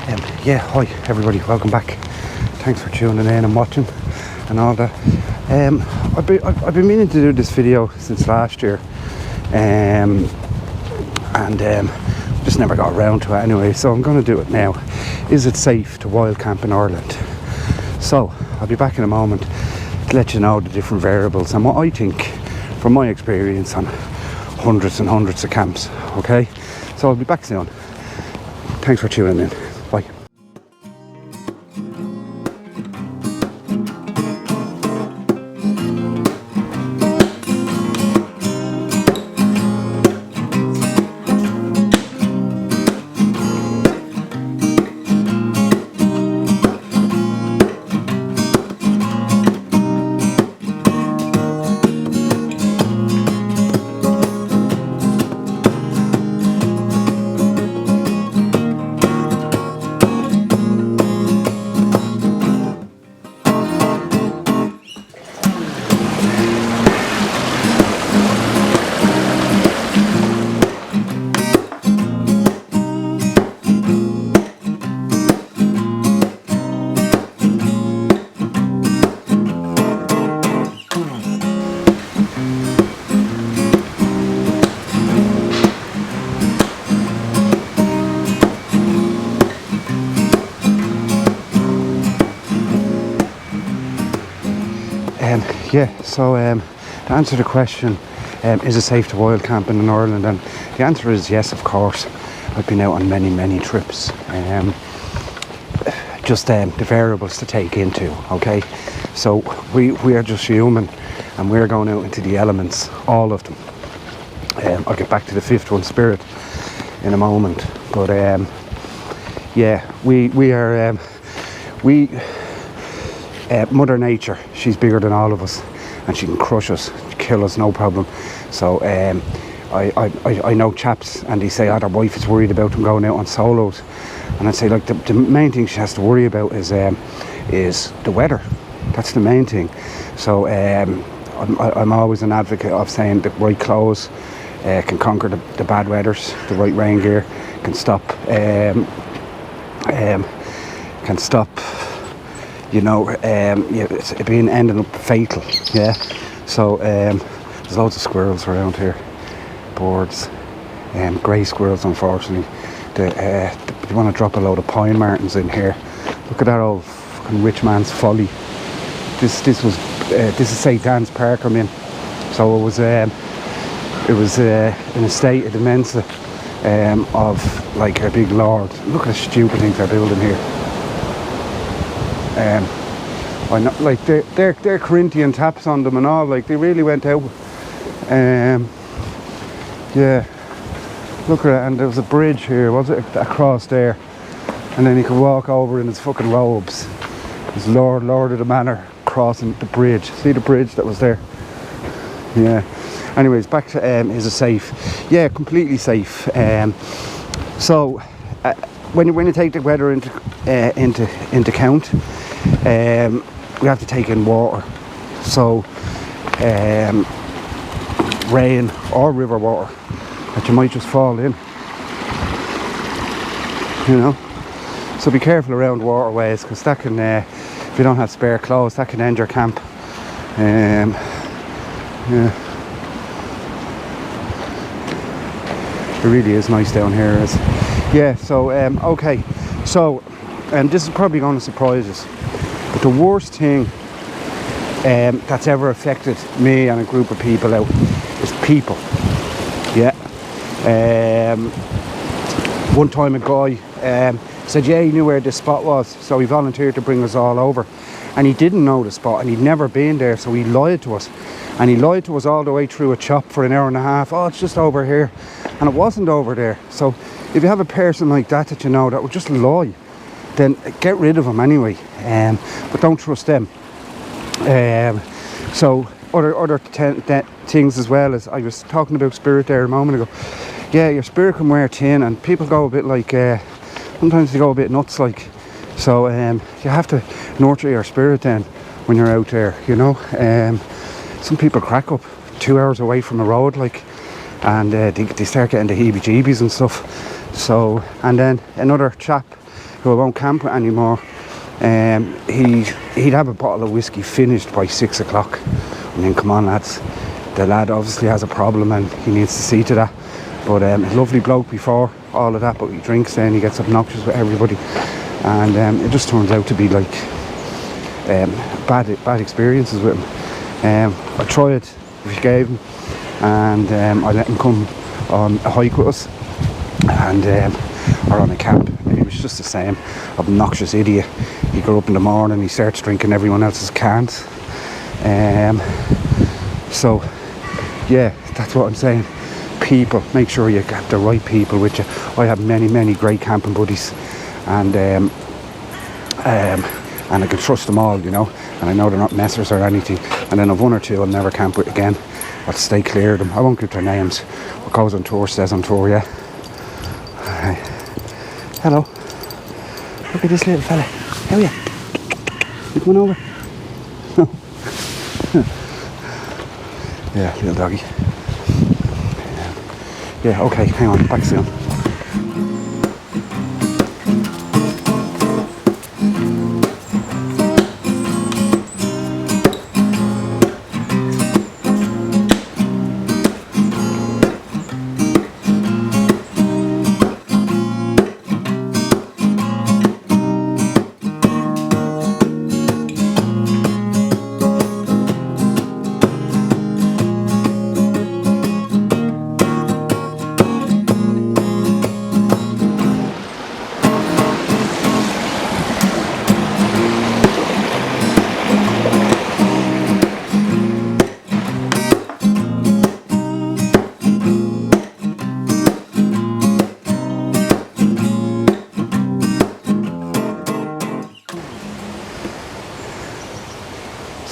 Yeah, hi everybody, welcome back. Thanks for tuning in and watching and all that. I've been meaning to do this video since last year, and just never got around to it anyway, so I'm going to do it now. Is it safe to wild camp in Ireland? So I'll be back in a moment to let you know the different variables and what I think from my experience on hundreds and hundreds of camps. Okay, so I'll be back soon. Thanks for tuning in. Bye. To answer the question, is it safe to wild camping in Ireland? And the answer is yes, of course. I've been out on many trips. Just the variables to take into, okay? So we are just human and we're going out into the elements, all of them. I'll get back to the fifth one, spirit, in a moment. But yeah, we are Mother Nature, she's bigger than all of us and she can crush us, kill us, no problem. So I know chaps and they say, oh, their wife is worried about them going out on solos, and I'd say, like, the main thing she has to worry about is the weather. That's the main thing. So I'm always an advocate of saying the right clothes can conquer the bad weathers. The right rain gear can stop you know, it's being ending up fatal. Yeah. So there's loads of squirrels around here, birds, grey squirrels, unfortunately. They want to drop a load of pine martens in here. Look at that old fucking rich man's folly. This is St. Anne's Park I'm in. So it was in a state of dementia of like a big lord. Look at the stupid things they're building here. I know, like they're Corinthian taps on them and all. Like, they really went out. Yeah, look at it. And there was a bridge here, was it, across there? And then he could walk over in his fucking robes. His Lord of the Manor crossing the bridge. See the bridge that was there? Yeah. Anyways, back to is it safe? Yeah, completely safe. So when you take the weather into account, we have to take in water. So rain or river water that you might just fall in, you know. So be careful around waterways, because that can, if you don't have spare clothes, that can end your camp. Yeah, it really is nice down here. Yeah. So okay. So this is probably going to surprise us, but the worst thing that's ever affected me and a group of people out is people. Yeah. One time a guy said, yeah, he knew where this spot was, so he volunteered to bring us all over, and he didn't know the spot and he'd never been there, so he lied to us, and he lied to us all the way through a chop for an hour and a half. Oh, it's just over here, and it wasn't over there. So if you have a person like that you know that would just lie, then get rid of them anyway, but don't trust them. So other things as well, as I was talking about spirit there a moment ago. Yeah, your spirit can wear thin, and people go a bit like, sometimes they go a bit nuts, like. So you have to nurture your spirit then when you're out there, you know. Some people crack up 2 hours away from the road, like, and they start getting the heebie-jeebies and stuff. So, and then another chap who I won't camp with anymore, he'd have a bottle of whiskey finished by 6 o'clock, and then come on lads, the lad obviously has a problem and he needs to see to that. But lovely bloke before all of that, but he drinks then, he gets obnoxious with everybody, and it just turns out to be like bad experiences with him. I tried if he gave him, and I let him come on a hike with us, and or on a camp, and he was just the same obnoxious idiot. He got up in the morning, he starts drinking everyone else's cans. So yeah, that's what I'm saying. People, make sure you get the right people with you. I have many great camping buddies, and I can trust them all, you know, and I know they're not messers or anything. And then I've one or two I'll never camp with again. I'll stay clear of them. I won't give their names. What goes on tour stays on tour, yeah. Right. Hello. Look at this little fella. How are you? You coming over? No. Yeah, little doggy. Yeah, okay, hang on, back soon.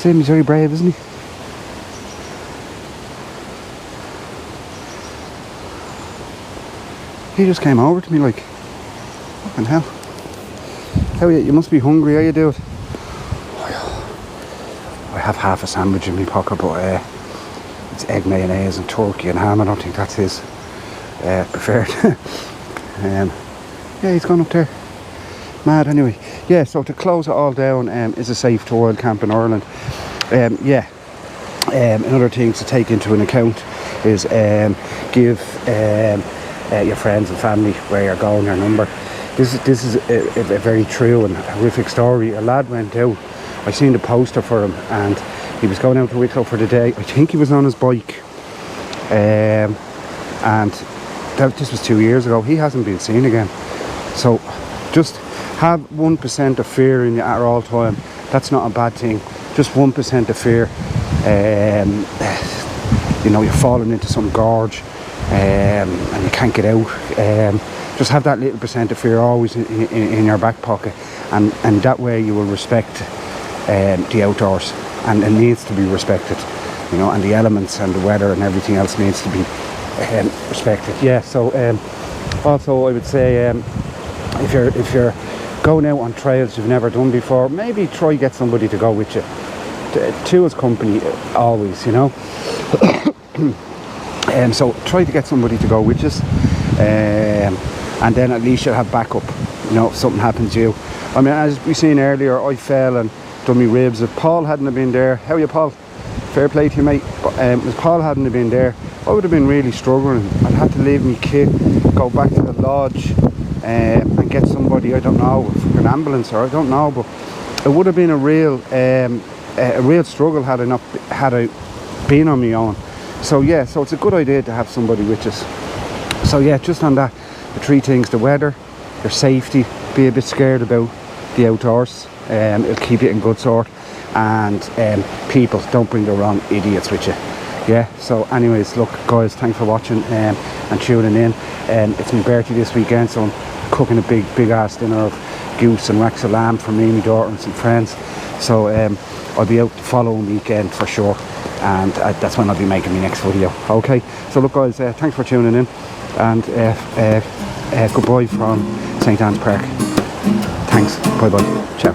Sim, he's very brave, isn't he? He just came over to me like, fucking hell. How are you? You must be hungry, how you do it? I have half a sandwich in my pocket, but it's egg mayonnaise and turkey and ham. I don't think that's his preferred. Yeah, he's gone up there. Mad anyway. Yeah, so to close it all down, is a safe to wild camp in Ireland. Another thing to take into an account is give your friends and family where you're going, your number. This is a very true and horrific story. A lad went out, I seen the poster for him, and he was going out to Wicklow for the day. I think he was on his bike, and this was 2 years ago. He hasn't been seen again. So just have 1% of fear in you at all time. That's not a bad thing. Just 1% of fear. You know, you're falling into some gorge and you can't get out. Just have that little percent of fear always in your back pocket, and that way you will respect the outdoors, and it needs to be respected, you know, and the elements and the weather and everything else needs to be respected. Yeah. So also I would say if you're going out on trails you've never done before, maybe try get somebody to go with you. Two is company always, you know. So try to get somebody to go with us, and then at least you'll have backup, you know, if something happens to you. I mean, as we seen earlier, I fell and done my ribs. If Paul hadn't have been there, how are you, Paul? Fair play to you, mate. But if Paul hadn't have been there, I would have been really struggling. I'd had to leave my kit, go back to the lodge, and get somebody, I don't know, an ambulance or I don't know, but it would have been a real struggle had I been on my own. So yeah, so it's a good idea to have somebody with us. So yeah, just on that, the three things: the weather, your safety, be a bit scared about the outdoors, it'll keep you in good sort, and people, don't bring the wrong idiots with you. Yeah, so anyways, look guys, thanks for watching and tuning in. It's my birthday this weekend, so I'm cooking a big ass dinner of goose and wax of lamb for me, my daughter and some friends. So I'll be out the following weekend for sure, and that's when I'll be making my next video. Okay, so look guys, thanks for tuning in, and goodbye from St. Anne's Park. Thanks, bye bye, ciao.